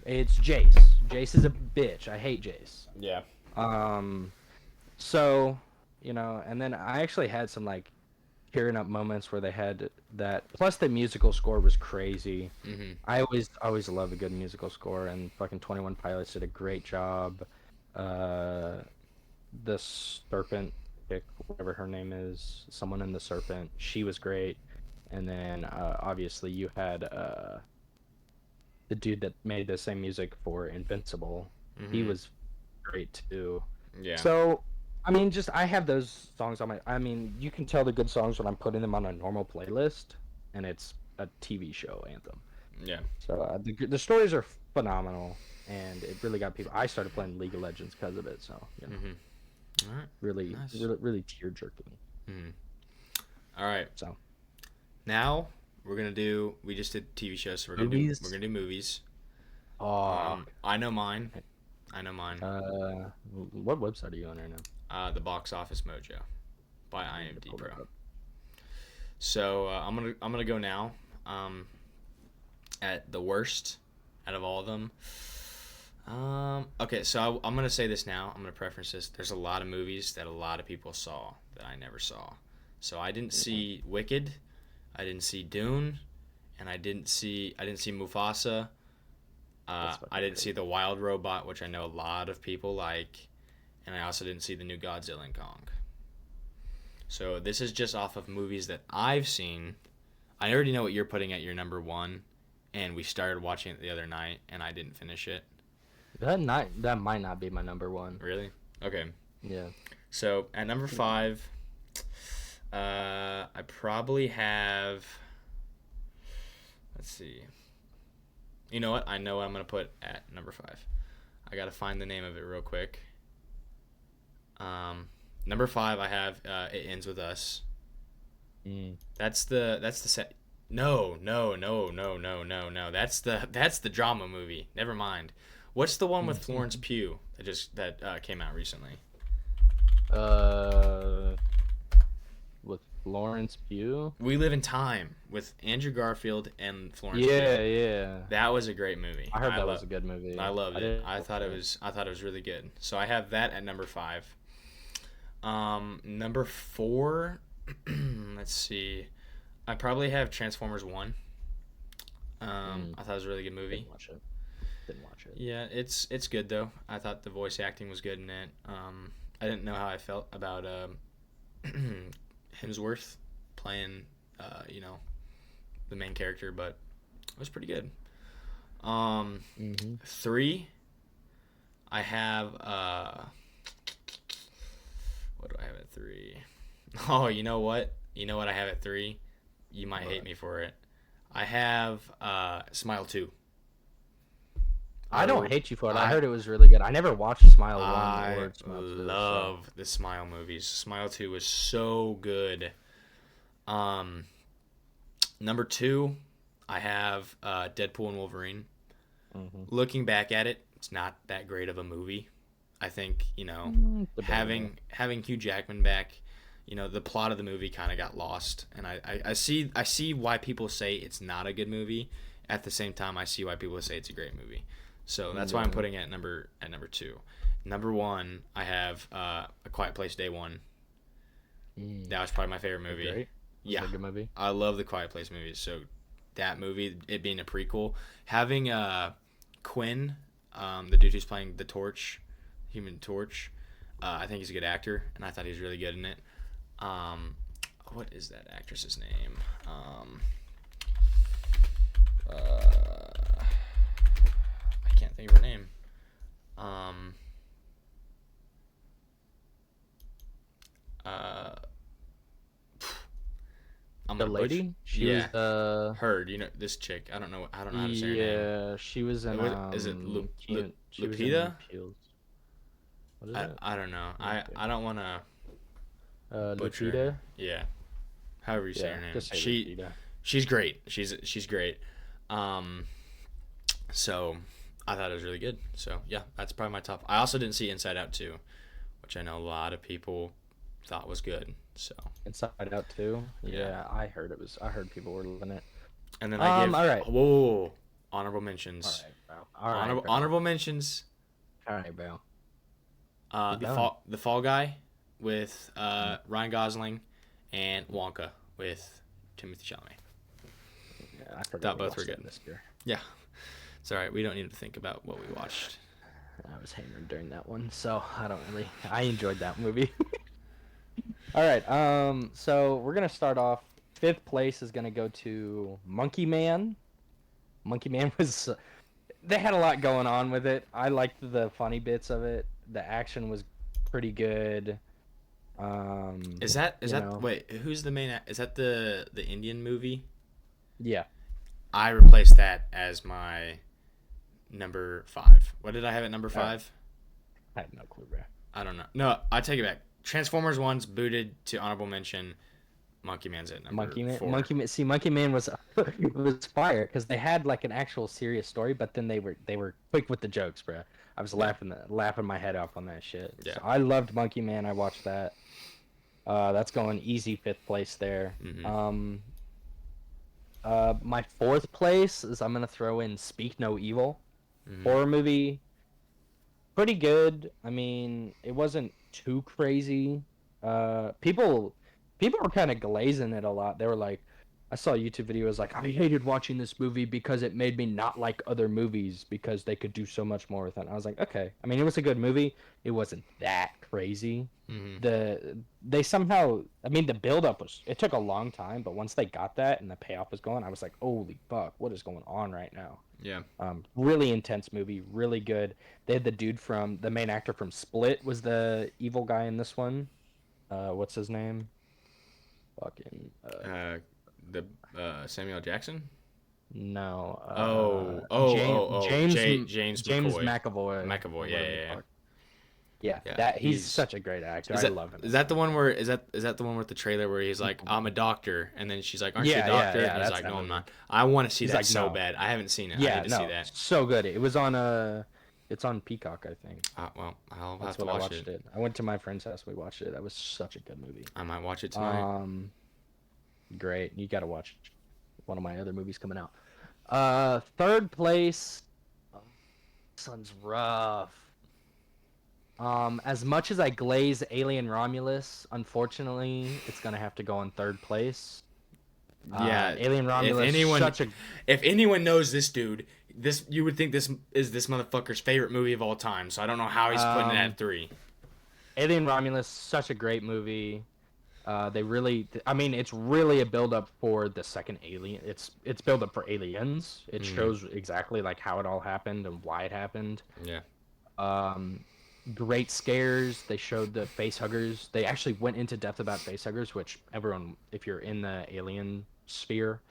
it's Jace. Jace is a bitch. I hate Jace. Yeah. So, you know, and then I actually had some like tearing up moments where they had that. Plus, the musical score was crazy. I always love a good musical score, and fucking 21 Pilots did a great job. The Serpent chick, whatever her name is, someone in the Serpent, she was great. And then obviously you had the dude that made the same music for Invincible. He was great too. Yeah. So, I mean, I have those songs on my. I mean, you can tell the good songs when I'm putting them on a normal playlist, and it's a TV show anthem. Yeah. So the stories are phenomenal, and it really got people. I started playing League of Legends because of it. So, you know, all right. really, Nice. really tear jerking. All right. So now we're gonna do. We just did TV shows, so we're gonna do movies. Oh, I know mine. What website are you on right now? The Box Office Mojo by IMDb Pro. So I'm gonna go now. At the worst out of all of them. Okay, so I'm gonna say this now. I'm gonna preference this. There's a lot of movies that a lot of people saw that I never saw. So I didn't see Wicked, I didn't see Dune, and I didn't see Mufasa. I didn't see The Wild Robot, which I know a lot of people like, and I also didn't see the new Godzilla and Kong. So this is just off of movies that I've seen. I already know what you're putting at your number one, and we started watching it the other night, and I didn't finish it. That might not be my number one. Really? Okay. Yeah. So at number 5, I probably have. Let's see. You know what? I know what I'm going to put at number 5. I got to find the name of it real quick. Number 5, I have It Ends With Us. That's the set. No. That's the drama movie. Never mind. What's the one with Florence Pugh that came out recently? With Florence Pugh? We Live in Time with Andrew Garfield and Florence Pugh. Yeah. That was a great movie. I heard that was a good movie. I loved it. I thought it was really good. So I have that at number 5. Number 4, let's see. I probably have Transformers 1. I thought it was a really good movie. Didn't watch it. Yeah, it's good though. I thought the voice acting was good in it. I didn't know how I felt about Hemsworth playing the main character, but it was pretty good. 3, I have what do I have at 3? Oh, you know what I have at 3? You might hate me for it. I have Smile 2. I don't hate you for it. I heard it was really good. I never watched Smile 1 I or Smile 2. love the Smile movies. Smile 2 was so good. Number 2, I have Deadpool and Wolverine. Looking back at it, it's not that great of a movie. I think, having Hugh Jackman back, the plot of the movie kind of got lost, and I see why people say it's not a good movie. At the same time, I see why people say it's a great movie. So that's why I'm putting it at number 2. Number 1, I have A Quiet Place Day 1. That was probably my favorite movie. Great. Yeah, a good movie. I love the Quiet Place movies. So that movie, it being a prequel, having Quinn, the dude who's playing the Torch, Human Torch, I think he's a good actor, and I thought he was really good in it. What is that actress's name? I can't think of her name. The lady? She was Heard, this chick. I don't know how to say her name. Yeah, she was in Is it she was in Lupita? Peels. What is it? I don't know. I don't want to butcher. Lupita? Yeah. However you say her name. Just say Lupita. She's great. She's great. So I thought it was really good. So yeah, that's probably my top. I also didn't see Inside Out 2, which I know a lot of people thought was good. So Inside Out 2? Yeah, I heard people were loving it. And then I give all right. Whoa, honorable mentions. All right, bro. Honorable mentions. All right, bro. The Fall Guy with Ryan Gosling and Wonka with Timothée Chalamet. Yeah, I forgot thought both were good this year. Yeah, it's all right. We don't need to think about what we watched. I was hammered during that one, so I enjoyed that movie. All right, so we're gonna start off. 5th place is gonna go to Monkey Man. Monkey Man was, they had a lot going on with it. I liked the funny bits of it. The action was pretty good. Wait, who's the main? Is that the Indian movie? Yeah. I replaced that as my number 5. What did I have at number 5? I have no clue, bro. I don't know. No, I take it back. Transformers 1's booted to honorable mention. Monkey Man's at number 4. Monkey Man was fire because they had like an actual serious story, but then they were quick with the jokes, bro. I was laughing my head off on that shit. Yeah. So I loved Monkey Man. I watched that. That's going easy 5th place there. Mm-hmm. My 4th place is I'm gonna throw in Speak No Evil. Horror movie. Pretty good. I mean, it wasn't too crazy. People were kind of glazing it a lot. They were like, I saw YouTube videos like, I hated watching this movie because it made me not like other movies because they could do so much more with it. And I was like, okay. I mean, it was a good movie. It wasn't that crazy. The build up it took a long time, but once they got that and the payoff was going, I was like, holy fuck, what is going on right now? Yeah. Really intense movie, really good. They had the main actor from Split was the evil guy in this one. What's his name? Fucking. Samuel Jackson? No. James McAvoy. McAvoy, yeah. Yeah, he's such a great actor. I love him. Is that the one where the one with the trailer where he's like, I'm a doctor, and then she's like, aren't you a doctor? And he's like, no, I'm not. I want to see that so bad. I haven't seen it. I need to see that. So good. It was on it's on Peacock, I think. Well, I'll have to watch it. I went to my friend's house. We watched it. That was such a good movie. I might watch it tonight. Great. You got to watch one of my other movies coming out. 3rd place. This one's rough. As much as I glaze Alien Romulus, unfortunately, it's gonna have to go in 3rd place. Yeah, Alien Romulus. If anyone knows this dude, you would think this is this motherfucker's favorite movie of all time. So I don't know how he's putting it at 3. Alien Romulus, such a great movie. It's really a build up for the second Alien. It's build up for Aliens. It shows exactly like how it all happened and why it happened. Yeah. Great scares. They showed the face huggers. They actually went into depth about face huggers, which everyone, if you're in the alien sphere,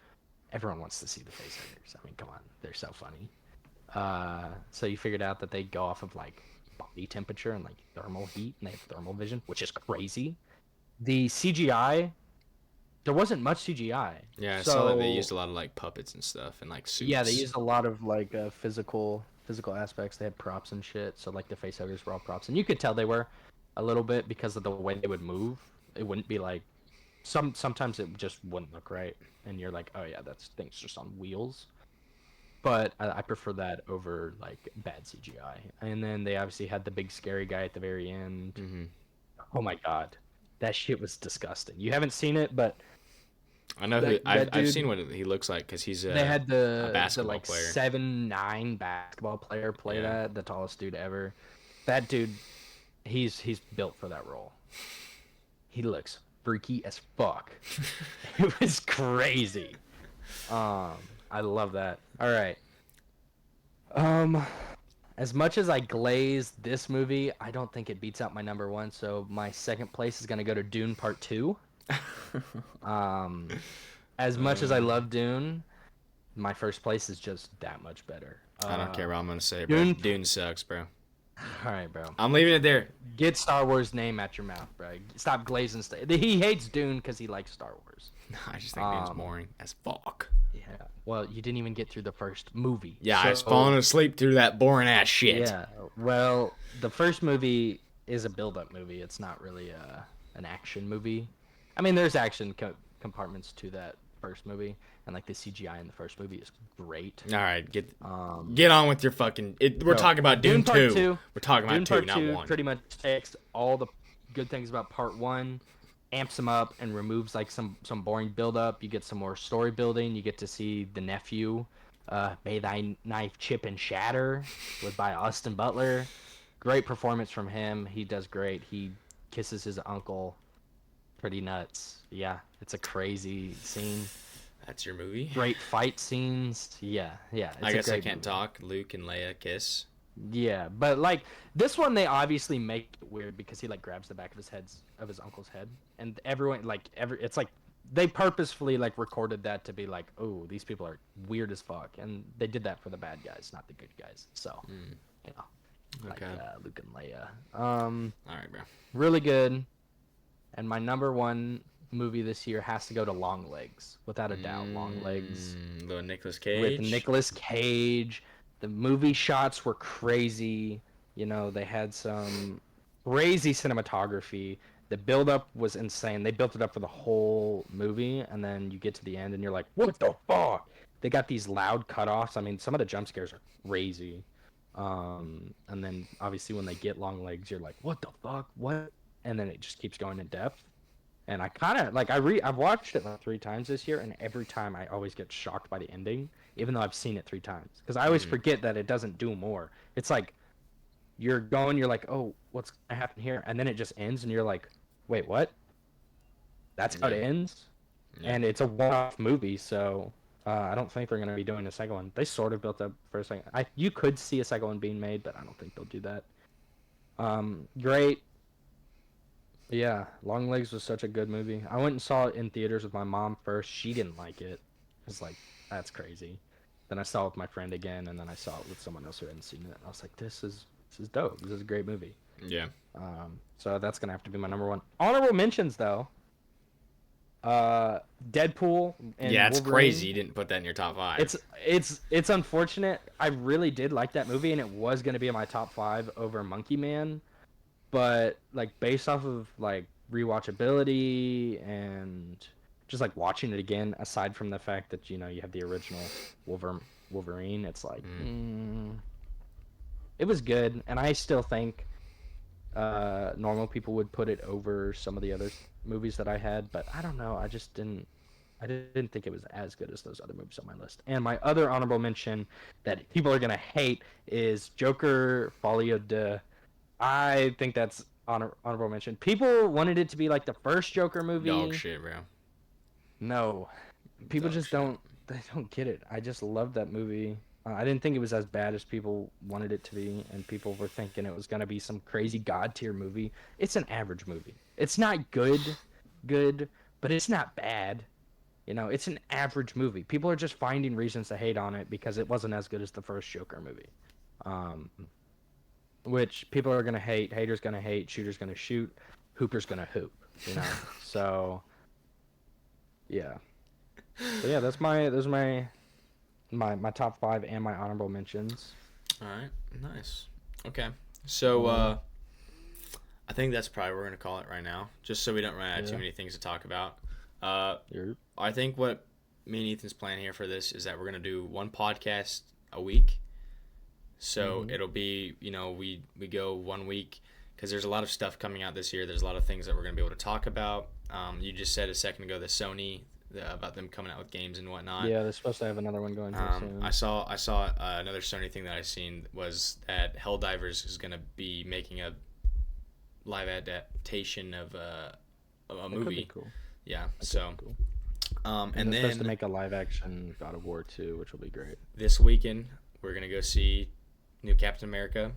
everyone wants to see the face huggers. I mean, come on, they're so funny. So you figured out that they go off of like body temperature and like thermal heat, and they have thermal vision, which is crazy. The CGI, there wasn't much CGI. Yeah, I saw that they used a lot of like puppets and stuff and like suits. Yeah, they used a lot of like physical aspects. They had props and shit. So like the facehuggers were all props, and you could tell they were a little bit because of the way they would move. It wouldn't be like sometimes it just wouldn't look right, and you're like, oh yeah, that's things just on wheels. But I prefer that over like bad CGI. And then they obviously had the big scary guy at the very end. Mm-hmm. Oh my god, that shit was disgusting. You haven't seen it, but I know I've seen what he looks like because he's they had a basketball like player. 7'9" basketball player play that, the tallest dude ever. That dude, he's built for that role. He looks freaky as fuck. It was crazy. I love that. All right. As much as I glazed this movie, I don't think it beats out my number one. So my second place is gonna go to Dune Part 2. As much as I love Dune, my first place is just that much better. I don't care what I'm gonna say, bro. Dune sucks, bro. All right, bro. I'm leaving it there. Get Star Wars name out your mouth, bro. Stop glazing. He hates Dune because he likes Star Wars. I just think Dune's boring as fuck. Yeah. Well, you didn't even get through the first movie. Yeah, I was falling asleep through that boring ass shit. Yeah. Well, the first movie is a build-up movie. It's not really an action movie. I mean, there's action compartments to that first movie, and like the CGI in the first movie is great. All right, get on with your fucking. We're talking about Dune 2. We're talking about 2, not 1. Pretty much takes all the good things about Part 1, amps them up, and removes like some boring build-up. You get some more story building. You get to see the nephew, "May Thy Knife Chip and Shatter," by Austin Butler. Great performance from him. He does great. He kisses his uncle. Pretty nuts. Yeah, it's a crazy scene. That's your movie? Great fight scenes. Yeah. I guess I can't talk. Luke and Leia kiss. Yeah, but like this one, they obviously make it weird because he like grabs the back of his uncle's head, and everyone it's like they purposefully like recorded that to be like, oh, these people are weird as fuck, and they did that for the bad guys, not the good guys. So, you know, okay. Like Luke and Leia. All right, bro. Really good. And my number one movie this year has to go to Long Legs, without a doubt. Long Legs. Little Nicolas Cage. With Nicolas Cage. The movie shots were crazy. You know, they had some crazy cinematography. The build-up was insane. They built it up for the whole movie, and then you get to the end, and you're like, what the fuck? They got these loud cutoffs. I mean, some of the jump scares are crazy. And then, obviously, when they get Long Legs, you're like, what the fuck? What? And then it just keeps going in depth. And I kind of like I've watched it like 3 times this year, and every time I always get shocked by the ending, even though I've seen it 3 times, because I always forget that it doesn't do more. It's like you're like, oh, what's gonna happen here? And then it just ends, and you're like, wait, what? That's how it ends. And it's a one-off movie, so I don't think they're gonna be doing a second one. They sort of built up for a second. You could see a second one being made, but I don't think they'll do that. Great. Yeah, Long Legs was such a good movie. I went and saw it in theaters with my mom first. She didn't like it. I was like, that's crazy. Then I saw it with my friend again, and then I saw it with someone else who hadn't seen it. And I was like, this is dope. This is a great movie. Yeah. So that's gonna have to be my number one. Honorable mentions though. Deadpool and yeah, it's Wolverine. crazy you didn't put that in your top 5. It's unfortunate. I really did like that movie, and it was gonna be in my top 5 over Monkey Man. But like based off of like rewatchability and just like watching it again, aside from the fact that you have the original Wolverine, it's like it was good, and I still think normal people would put it over some of the other movies that I had, but I don't know. I didn't think it was as good as those other movies on my list. And my other honorable mention that people are gonna hate is Joker Folie de. I think that's honorable mention. People wanted it to be like the first Joker movie. Dog shit, bro. No, people just don't. They don't get it. I just love that movie. I didn't think it was as bad as people wanted it to be, and people were thinking it was gonna be some crazy god tier movie. It's an average movie. It's not good, but it's not bad. You know, it's an average movie. People are just finding reasons to hate on it because it wasn't as good as the first Joker movie. Which people are gonna hate, haters gonna hate, shooters gonna shoot, hooper's gonna hoop. You know, so yeah. So yeah, those are my top 5 and my honorable mentions. All right, nice. Okay, so I think that's probably what we're gonna call it right now, just so we don't run out of too many things to talk about. I think what me and Ethan's plan here for this is that we're gonna do one podcast a week. So it'll be, you know, we go 1 week because there's a lot of stuff coming out this year. There's a lot of things that we're gonna be able to talk about. You just said a second ago the Sony. About them coming out with games and whatnot. Yeah, they're supposed to have another one going soon. I saw another Sony thing that I seen was that Helldivers is going to be making a live adaptation of a movie. Could be cool. Yeah, so cool. And they're then supposed to make a live action God of War 2, which will be great. This weekend we're going to go see new Captain America.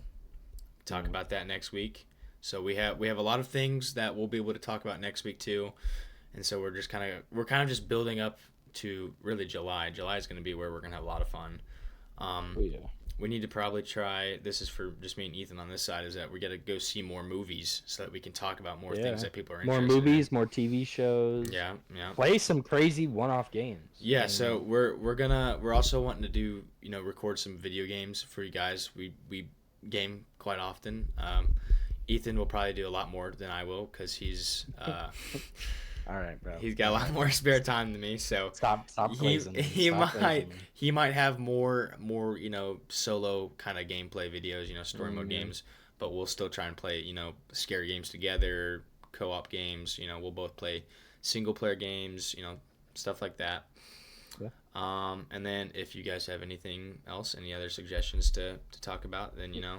Talk about that next week. So we have a lot of things that we'll be able to talk about next week too. And so we're kind of just building up to really July. July is going to be where we're going to have a lot of fun. We need to probably try, this is for just me and Ethan on this side, is that we got to go see more movies so that we can talk about more things that people are interested in. More movies, more TV shows. Yeah. Play some crazy one-off games. Yeah, so we're also wanting to do, you know, record some video games for you guys. We game quite often. Ethan will probably do a lot more than I will because he's all right, bro. He's got a lot more spare time than me, so stop praising him. He might have more you know, solo kind of gameplay videos, you know, story mode games, but we'll still try and play, you know, scary games together, co-op games. You know, we'll both play single player games, you know, stuff like that. Yeah. And then if you guys have anything else, any other suggestions to talk about, then you know.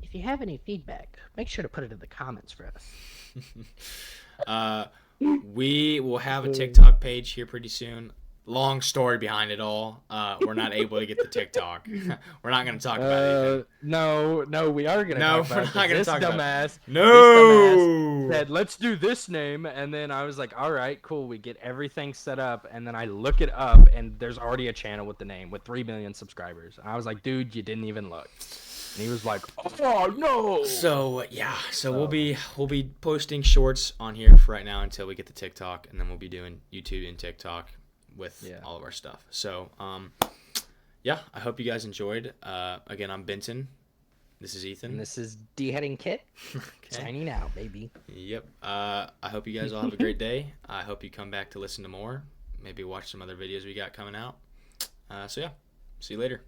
If you have any feedback, make sure to put it in the comments for us. We will have a TikTok page here pretty soon. Long story behind it all. We're not able to get the TikTok. We're not going to talk about it. No, we are going to talk about it. No, we're not going to talk about it. No! This dumbass said, let's do this name. And then I was like, all right, cool. We get everything set up. And then I look it up, and there's already a channel with the name with 3 million subscribers. And I was like, dude, you didn't even look. And he was like, "Oh no!" So yeah, we'll be posting shorts on here for right now until we get the TikTok, and then we'll be doing YouTube and TikTok with all of our stuff. So yeah, I hope you guys enjoyed. Again, I'm Benton. This is Ethan. And this is D-Heading Kit. Signing out, baby. Yep. I hope you guys all have a great day. I hope you come back to listen to more. Maybe watch some other videos we got coming out. So yeah, see you later.